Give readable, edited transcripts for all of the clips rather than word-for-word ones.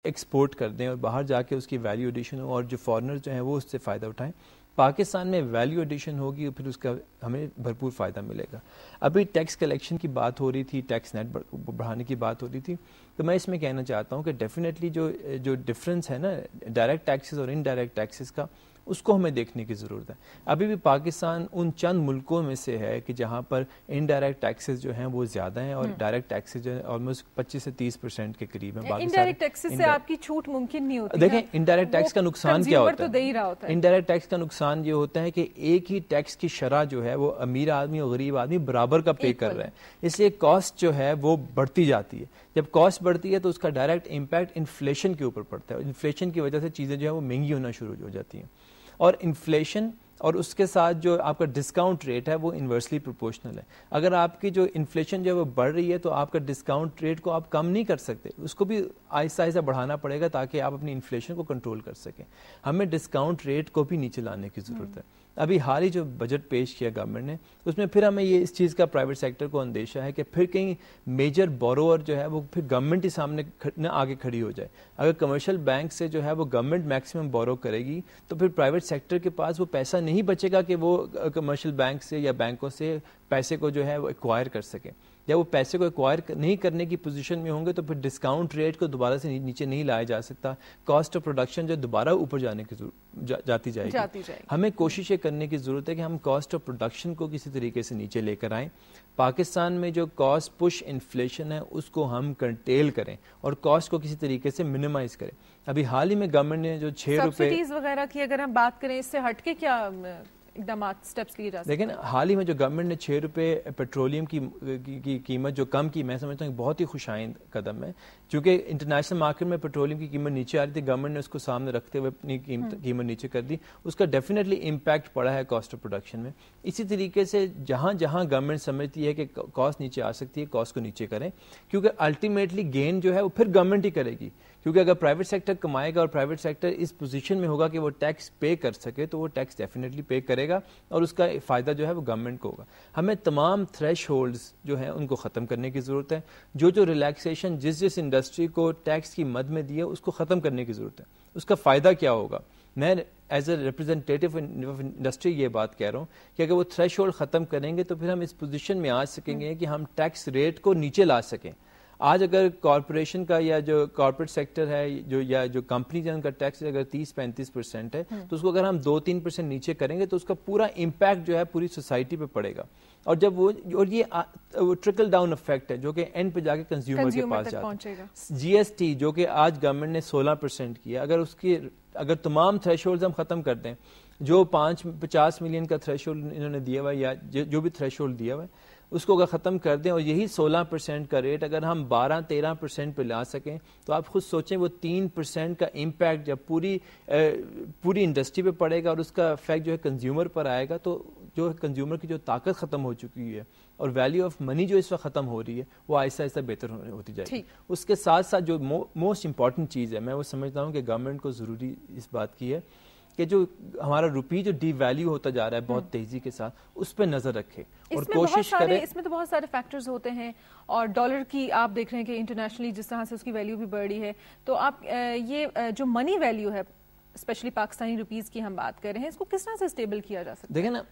Export کر دیں اور باہر جا کے اس کی ویلیو ایڈیشن ہو اور جو فارنر جو ہیں وہ اس سے فائدہ اٹھائیں. پاکستان میں ویلیو ایڈیشن ہوگی پھر اس کا ہمیں بھرپور فائدہ ملے گا. ابھی ٹیکس کلیکشن کی بات ہو رہی تھی, ٹیکس نیٹ بڑھانے کی بات ہو رہی تھی, تو میں اس میں کہنا چاہتا ہوں کہ ڈیفینیٹلی جو ڈفرینس ہے نا ڈائریکٹ ٹیکسز اور انڈائریکٹ ٹیکسز کا, اس کو ہمیں دیکھنے کی ضرورت ہے. ابھی بھی پاکستان ان چند ملکوں میں سے ہے کہ جہاں پر انڈائریکٹ ٹیکسز جو ہیں وہ زیادہ ہیں اور ڈائریکٹ ٹیکسز جو ہیں آلموسٹ 25 سے 30% کے قریب ہیں. انڈائریکٹ ٹیکسز سے آپ کی چھوٹ ممکن نہیں ہوتی. دیکھیں انڈائریکٹ ٹیکس کا نقصان کیا ہوتا ہے؟ انڈائریکٹ ٹیکس کا نقصان یہ ہوتا ہے کہ ایک ہی ٹیکس کی شرح جو ہے وہ امیر آدمی اور غریب آدمی برابر کا پے کر رہے ہیں, اس لیے کاسٹ جو ہے وہ بڑھتی جاتی ہے. جب کاسٹ بڑھتی ہے تو اس کا ڈائریکٹ امپیکٹ انفلیشن کے اوپر پڑتا ہے. انفلیشن کی وجہ سے چیزیں جو ہے وہ مہنگی ہونا شروع ہو جاتی ہیں, اور انفلیشن اور اس کے ساتھ جو آپ کا ڈسکاؤنٹ ریٹ ہے وہ انورسلی پروپورشنل ہے. اگر آپ کی جو انفلیشن جو ہے وہ بڑھ رہی ہے تو آپ کا ڈسکاؤنٹ ریٹ کو آپ کم نہیں کر سکتے, اس کو بھی آہستہ آہستہ بڑھانا پڑے گا تاکہ آپ اپنی انفلیشن کو کنٹرول کر سکیں. ہمیں ڈسکاؤنٹ ریٹ کو بھی نیچے لانے کی ضرورت ہے. ابھی حال ہی جو بجٹ پیش کیا گورنمنٹ نے اس میں پھر ہمیں یہ اس چیز کا پرائیویٹ سیکٹر کو اندیشہ ہے کہ پھر کہیں میجر بوروور جو ہے وہ پھر گورنمنٹ ہی سامنے نہ آگے کھڑی ہو جائے. اگر کمرشل بینک سے جو ہے وہ گورنمنٹ میکسیمم بورو کرے گی تو پھر پرائیویٹ سیکٹر کے پاس وہ پیسہ نہیں بچے گا کہ وہ کمرشل بینک سے یا بینکوں سے پیسے کو جو ہے وہ ایکوائر کر سکیں. جب وہ پیسے کو ایکوائر نہیں کرنے کی پوزیشن میں ہوں گے تو پھر ڈسکاؤنٹ ریٹ کو دوبارہ سے نیچے نہیں لایا جا سکتا. کاسٹ آف پروڈکشن جو دوبارہ اوپر جانے کی جاتی جائے گی. ہمیں کوشش یہ کرنے کی ضرورت ہے کہ ہم کاسٹ آف پروڈکشن کو کسی طریقے سے نیچے لے کر آئیں. پاکستان میں جو کاسٹ پش انفلیشن ہے اس کو ہم کنٹیل کریں اور کاسٹ کو کسی طریقے سے منیمائز کریں. ابھی حال ہی میں گورنمنٹ نے جو 6 روپے سبسڈیز وغیرہ کی اگر ہم بات کریں, اس سے ہٹ کے کیا اقدامات اسٹیپس لیے جا سکتے ہیں؟ لیکن حال ہی میں جو گورنمنٹ نے 6 روپے پیٹرولیم کی قیمت جو کم کی, میں سمجھتا ہوں کہ بہت ہی خوش آئند قدم ہے. چونکہ انٹرنیشنل مارکیٹ میں پیٹرولیم کی قیمت نیچے آ رہی تھی, گورنمنٹ نے اس کو سامنے رکھتے ہوئے اپنی قیمت نیچے کر دی. اس کا ڈیفینیٹلی امپیکٹ پڑا ہے کاسٹ آف پروڈکشن میں. اسی طریقے سے جہاں جہاں گورنمنٹ سمجھتی ہے کہ کاسٹ نیچے آ سکتی ہے, کاسٹ کو نیچے کریں, کیونکہ الٹیمیٹلی گین جو ہے وہ پھر گورنمنٹ ہی کرے گی. کیونکہ اگر پرائیویٹ سیکٹر کمائے گا اور پرائیویٹ سیکٹر اس پوزیشن میں ہوگا کہ وہ ٹیکس پے کر سکے تو وہ ٹیکس ڈیفینیٹلی پے کرے گا اور اس کا فائدہ جو ہے وہ گورنمنٹ کو ہوگا. ہمیں تمام تھریش ہولڈز جو ہیں ان کو ختم کرنے کی ضرورت ہے. جو ریلیکسیشن جس انڈسٹری کو ٹیکس کی مد میں دی ہے اس کو ختم کرنے کی ضرورت ہے. اس کا فائدہ کیا ہوگا؟ میں ایز اے ریپرزینٹیٹیو آف انڈسٹری یہ بات کہہ رہا ہوں کہ اگر وہ تھریش ہولڈ ختم کریں گے تو پھر ہم اس پوزیشن میں آ سکیں گے کہ ہم ٹیکس ریٹ کو نیچے لا سکیں. آج اگر کارپوریشن کا یا جو کارپوریٹ سیکٹر ہے جو کمپنیز ہیں ان کا ٹیکس اگر 30-35% ہے تو اس کو اگر ہم 2-3% نیچے کریں گے تو اس کا پورا امپیکٹ جو ہے پوری سوسائٹی پہ پڑے گا. اور جب اور یہ ٹرکل ڈاؤن افیکٹ ہے جو کہ اینڈ پہ جا کے کنزیومر کے پاس جاتا ہے. جی ایس ٹی جو کہ آج گورنمنٹ نے 16% کیا, اگر تمام تھریش ہولڈز ہم ختم کر دیں, جو 50 ملین کا تھریش ہولڈ انہوں نے دیا ہوا ہے یا جو بھی تھریش ہولڈ دیا ہوا ہے اس کو اگر ختم کر دیں اور یہی 16% کا ریٹ اگر ہم 12-13% پہ لا سکیں تو آپ خود سوچیں وہ 3% کا امپیکٹ جب پوری انڈسٹری پہ پڑے گا اور اس کا افیکٹ جو ہے کنزیومر پر آئے گا تو جو کنزیومر کی جو طاقت ختم ہو چکی ہے اور ویلیو آف منی جو اس وقت ختم ہو رہی ہے وہ آہستہ آہستہ بہتر ہوتی جائے گی. اس کے ساتھ ساتھ جو موسٹ امپورٹنٹ چیز ہے میں وہ سمجھتا ہوں کہ گورنمنٹ کو ضروری اس بات کی ہے کہ جو ہمارا روپی جو ڈی ویلیو ہوتا جا رہا ہے بہت تیزی کے ساتھ اس پہ نظر رکھے اور کوشش کرے. اس میں تو بہت سارے فیکٹرز ہوتے ہیں اور ڈالر کی آپ دیکھ رہے ہیں کہ انٹرنیشنلی جس طرح سے اس کی ویلیو بھی بڑھ رہی ہے, تو آپ یہ جو منی ویلیو ہے اسپیشلی پاکستانی روپیز کی ہم بات کر رہے ہیں, اس کو کس طرح سے اسٹیبل کیا جا سکتا ہے؟ دیکھیں نا,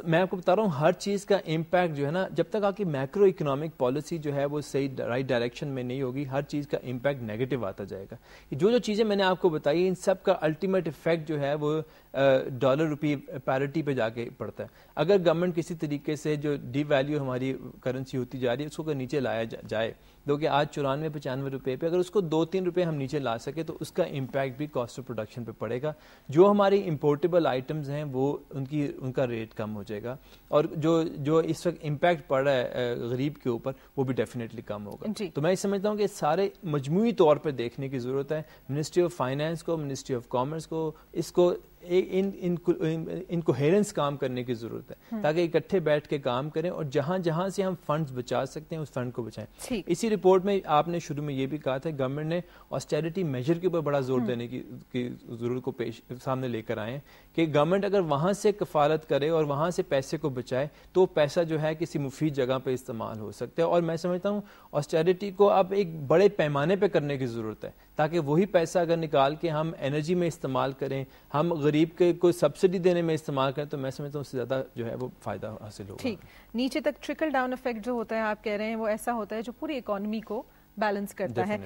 میں آپ کو بتا رہا ہوں ہر چیز کا امپیکٹ جو ہے نا جب تک آپ کی میکرو اکنامک پالیسی جو ہے وہ صحیح رائٹ ڈائریکشن میں نہیں ہوگی ہر چیز کا امپیکٹ نیگیٹو آتا جائے گا. جو چیزیں میں نے آپ کو بتائی ان سب کا الٹیمیٹ افیکٹ جو ہے وہ ڈالر روپی پیرٹی پہ جا کے پڑتا ہے. اگر گورنمنٹ کسی طریقے سے جو ڈی ویلیو ہماری کرنسی ہوتی جا رہی ہے اس کو اگر نیچے لایا جائے جو کہ آج 94-95 روپے پہ, اگر اس کو 2-3 روپے ہم نیچے لا سکے تو اس کا امپیکٹ بھی کاسٹ آف پروڈکشن پہ پڑے گا. جو ہماری امپورٹیبل آئٹمز ہیں وہ ان کا ریٹ کم ہو جائے گا اور جو اس وقت امپیکٹ پڑ رہا ہے غریب کے اوپر وہ بھی ڈیفینیٹلی کم ہوگا. تو میں سمجھتا ہوں کہ سارے مجموعی طور پہ دیکھنے کی ضرورت ہے. منسٹری آف فائنانس کو, منسٹری آف کامرس کو اس کو ان کوہیرنس کام کرنے کی ضرورت ہے تاکہ اکٹھے بیٹھ کے کام کریں اور جہاں جہاں سے ہم فنڈز بچا سکتے ہیں اس فنڈ کو بچائیں. اسی رپورٹ میں آپ نے شروع میں یہ بھی کہا تھا گورنمنٹ نے آسٹیرٹی میجر کے اوپر بڑا زور دینے کی ضرورت کو سامنے لے کر آئے کہ گورنمنٹ اگر وہاں سے کفالت کرے اور وہاں سے پیسے کو بچائے تو وہ پیسہ جو ہے کسی مفید جگہ پہ استعمال ہو سکتا ہے. اور میں سمجھتا ہوں آسٹیرٹی کو اب ایک بڑے پیمانے پہ کرنے کی ضرورت ہے تاکہ وہی پیسہ اگر نکال کے ہم انرجی میں استعمال کریں, ہم غریب کے کوئی سبسڈی دینے میں استعمال کریں, تو میں سمجھتا ہوں اس سے زیادہ جو ہے وہ فائدہ حاصل ہوگا. ٹھیک, نیچے تک ٹرکل ڈاؤن افیکٹ جو ہوتا ہے آپ کہہ رہے ہیں وہ ایسا ہوتا ہے جو پوری اکانومی کو بیلنس کرتا ہے.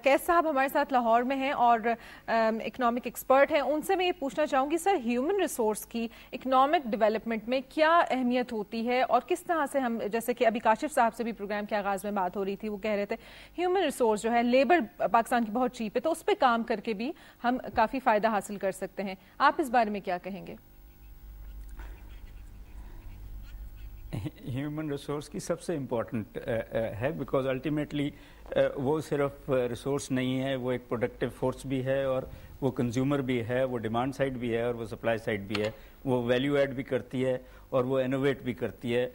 کیس صاحب ہمارے ساتھ لاہور میں ہیں اور اکنامک ایکسپرٹ ہیں, ان سے میں یہ پوچھنا چاہوں گی سر ہیومن ریسورس کی اکنامک ڈیولپمنٹ میں کیا اہمیت ہوتی ہے اور کس طرح سے ہم, جیسے کہ ابھی کاشف صاحب سے بھی پروگرام کے آغاز میں بات ہو رہی تھی, وہ کہہ رہے تھے ہیومن ریسورس جو ہے لیبر پاکستان کی بہت چیپ ہے تو اس پہ کام کر کے بھی ہم کافی فائدہ حاصل کر سکتے ہیں. آپ اس بارے میں کیا کہیں گے؟ ہیومن ریسورس کی سب سے امپورٹنٹ ہے بیکاز الٹیمیٹلی وہ صرف ریسورس نہیں ہے, وہ ایک پروڈکٹیو فورس بھی ہے اور وہ کنزیومر بھی ہے, وہ ڈیمانڈ سائڈ بھی ہے اور وہ سپلائی سائڈ بھی ہے, وہ ویلیو ایڈ بھی کرتی ہے اور وہ انوویٹ بھی کرتی ہے.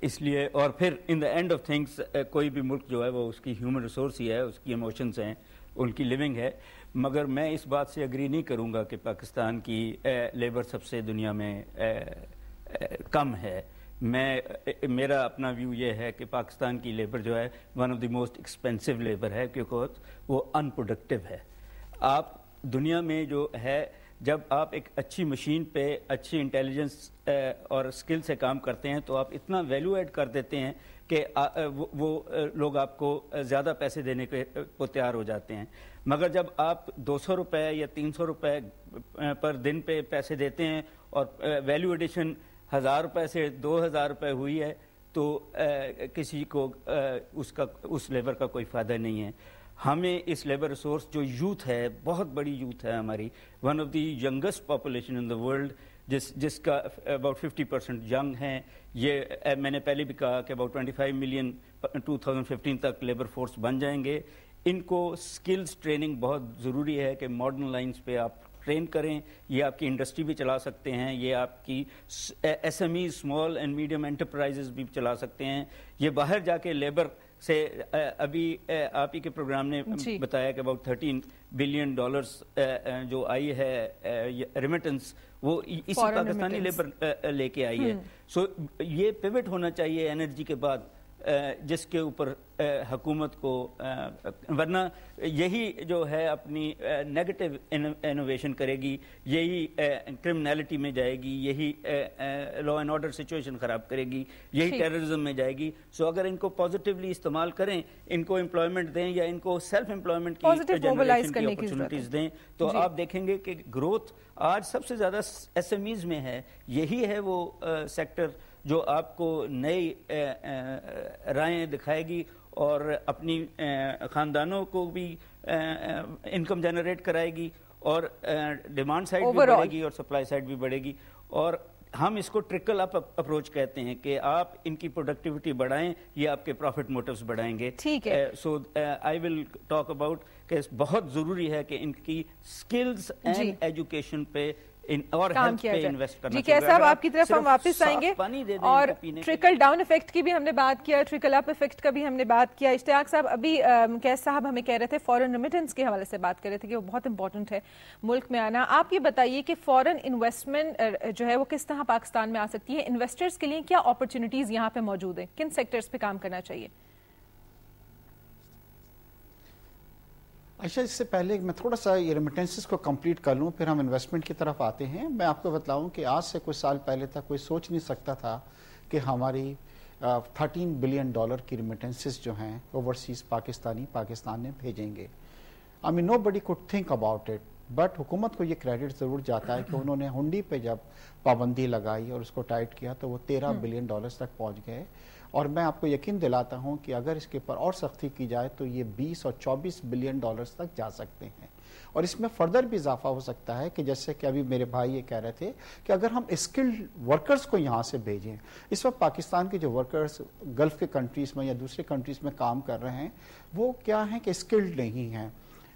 اس لیے اور پھر ان دا اینڈ آف تھنگس کوئی بھی ملک جو ہے وہ اس کی ہیومن ریسورس ہی ہے, اس کی ایموشنز ہیں, ان کی لیونگ ہے. مگر میں اس بات سے اگری نہیں کروں گا کہ پاکستان کی لیبر سب سے دنیا میں کم ہے. میرا اپنا ویو یہ ہے کہ پاکستان کی لیبر جو ہے one of the most expensive labour ہے کیونکہ وہ ان پروڈکٹیو ہے. آپ دنیا میں جو ہے جب آپ ایک اچھی مشین پہ اچھی انٹیلیجنس اور اسکل سے کام کرتے ہیں تو آپ اتنا ویلیو ایڈ کر دیتے ہیں کہ وہ لوگ آپ کو زیادہ پیسے دینے کو تیار ہو جاتے ہیں. مگر جب آپ 200 روپے یا 300 روپے پر دن پہ پیسے دیتے ہیں اور ویلیو ایڈیشن 1000 روپے سے 2000 روپے ہوئی ہے تو کسی کو اس لیبر کا کوئی فائدہ نہیں ہے. ہمیں اس لیبر ریسورس جو یوتھ ہے, بہت بڑی یوتھ ہے ہماری, one of the youngest population in the world, جس کا اباؤٹ 50% ینگ ہیں. یہ میں نے پہلے بھی کہا کہ اباؤٹ 25 ملین 2015 تک لیبر فورس بن جائیں گے. ان کو سکلز ٹریننگ بہت ضروری ہے کہ ماڈرن لائنز پہ آپ ٹرین کریں. یہ آپ کی انڈسٹری بھی چلا سکتے ہیں, یہ آپ کی S M E small and medium enterprises بھی چلا سکتے ہیں. یہ باہر جا کے لیبر سے ابھی آپ ہی کے پروگرام نے بتایا کہ اباؤٹ $13 بلین جو آئی ہے ریمیٹنس, وہ اسی پاکستانی لیبر لے کے آئی ہے. سو یہ پیوٹ ہونا چاہیے انرجی کے بعد, جس کے اوپر حکومت کو, ورنہ یہی جو ہے اپنی نیگیٹو انوویشن کرے گی, یہی کرمنالٹی میں جائے گی, یہی لا اینڈ آرڈر سچویشن خراب کرے گی, یہی ٹیررزم میں جائے گی. سو اگر ان کو پازیٹیولی استعمال کریں, ان کو امپلائمنٹ دیں یا ان کو سیلف امپلائمنٹ کی جنریشن کی اپرچونٹیز دیں, تو آپ دیکھیں گے کہ گروتھ آج سب سے زیادہ ایس ایم ایز میں ہے. یہی ہے وہ سیکٹر جو آپ کو نئی رائیں دکھائے گی اور اپنی خاندانوں کو بھی انکم جنریٹ کرائے گی, اور ڈیمانڈ سائڈ بھی بڑھے گی اور سپلائی سائڈ بھی بڑھے گی. اور ہم اس کو ٹرکل اپ اپروچ کہتے ہیں کہ آپ ان کی پروڈکٹیوٹی بڑھائیں, یہ آپ کے پروفٹ موٹیوز بڑھائیں گے. سو آئی ول ٹاک اباؤٹ کہ بہت ضروری ہے کہ ان کی سکلز اینڈ ایجوکیشن پہ اور کام کیا جائے. جی کیسا صاحب آپ کی طرف ہم واپس آئیں گے, اور ٹرکل ڈاؤن افیکٹ کی بھی ہم نے بات کیا, ٹرکل اپ افیکٹ کا بھی ہم نے بات کیا. اشتیاق صاحب ابھی کیس صاحب ہمیں کہہ رہے تھے فورن ریمیٹنس کے حوالے سے بات کر رہے تھے کہ وہ بہت امپورٹنٹ ہے ملک میں آنا. آپ یہ بتائیے کہ فورن انویسٹمنٹ جو ہے وہ کس طرح پاکستان میں آ سکتی ہے, انویسٹرز کے لیے کیا اپرچونیٹیز یہاں پہ موجود ہیں, کن سیکٹرز پہ کام کرنا چاہیے؟ عائشہ, اس سے پہلے میں تھوڑا سا یہ ریمیٹنسز کو کمپلیٹ کر لوں, پھر ہم انویسٹمنٹ کی طرف آتے ہیں. میں آپ کو بتلاؤں کہ آج سے کچھ سال پہلے تک کوئی سوچ نہیں سکتا تھا کہ ہماری $13 بلین کی ریمیٹنسز جو ہیں اوورسیز پاکستان نے بھیجیں گے. I mean nobody could think about it, but حکومت کو یہ کریڈٹ ضرور جاتا ہے کہ انہوں نے ہنڈی پہ جب پابندی لگائی اور اس کو ٹائٹ کیا تو وہ $13 بلین تک پہنچ گئے. اور میں آپ کو یقین دلاتا ہوں کہ اگر اس کے اوپر اور سختی کی جائے تو یہ 20 اور 24 بلین ڈالرز تک جا سکتے ہیں. اور اس میں فردر بھی اضافہ ہو سکتا ہے کہ جیسے کہ ابھی میرے بھائی یہ کہہ رہے تھے کہ اگر ہم اسکلڈ ورکرز کو یہاں سے بھیجیں, اس وقت پاکستان کے جو ورکرز گلف کے کنٹریز میں یا دوسرے کنٹریز میں کام کر رہے ہیں وہ کیا ہیں کہ اسکلڈ نہیں ہیں.